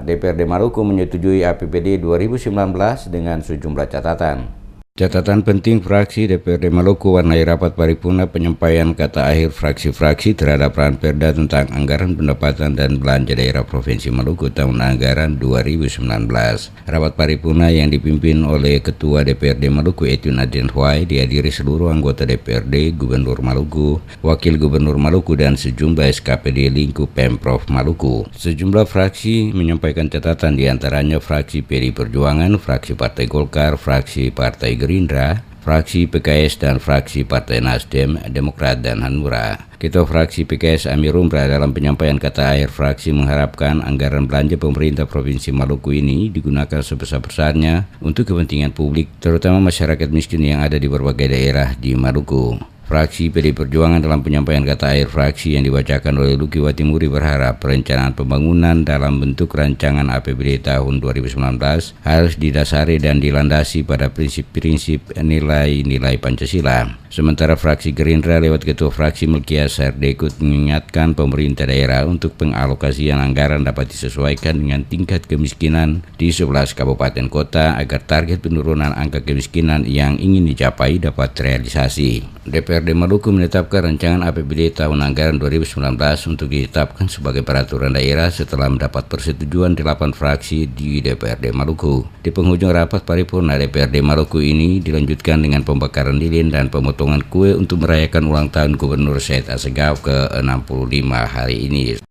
DPRD Maluku menyetujui APBD 2019 dengan sejumlah catatan. Catatan penting fraksi DPRD Maluku warnai rapat paripurna penyampaian kata akhir fraksi-fraksi terhadap Ranperda tentang anggaran pendapatan dan belanja daerah Provinsi Maluku tahun anggaran 2019. Rapat paripurna yang dipimpin oleh Ketua DPRD Maluku Edwin Adrian Huai dihadiri seluruh anggota DPRD, Gubernur Maluku, Wakil Gubernur Maluku dan sejumlah SKPD lingkup Pemprov Maluku. Sejumlah fraksi menyampaikan catatan diantaranya fraksi PD Perjuangan, fraksi Partai Golkar, fraksi Partai Gerindra, fraksi PKS dan fraksi Partai Nasdem, Demokrat dan Hanura. Ketua fraksi PKS Amir Umrah dalam penyampaian kata akhir fraksi mengharapkan anggaran belanja pemerintah Provinsi Maluku ini digunakan sebesar-besarnya untuk kepentingan publik, terutama masyarakat miskin yang ada di berbagai daerah di Maluku. Fraksi PD Perjuangan dalam penyampaian kata akhir fraksi yang dibacakan oleh Luki Watimuri berharap perencanaan pembangunan dalam bentuk rancangan APBD tahun 2019 harus didasari dan dilandasi pada prinsip-prinsip nilai-nilai Pancasila. Sementara fraksi Gerindra lewat Ketua fraksi Melkia Sardekut mengingatkan pemerintah daerah untuk pengalokasian anggaran dapat disesuaikan dengan tingkat kemiskinan di 11 kabupaten kota agar target penurunan angka kemiskinan yang ingin dicapai dapat terrealisasi. DPRD Maluku menetapkan rancangan APBD tahun anggaran 2019 untuk ditetapkan sebagai peraturan daerah setelah mendapat persetujuan 8 fraksi di DPRD Maluku. Di penghujung rapat paripurna DPRD Maluku ini dilanjutkan dengan pembakaran lilin dan pemotongan kue untuk merayakan ulang tahun Gubernur Syed Assegaf ke-65 hari ini.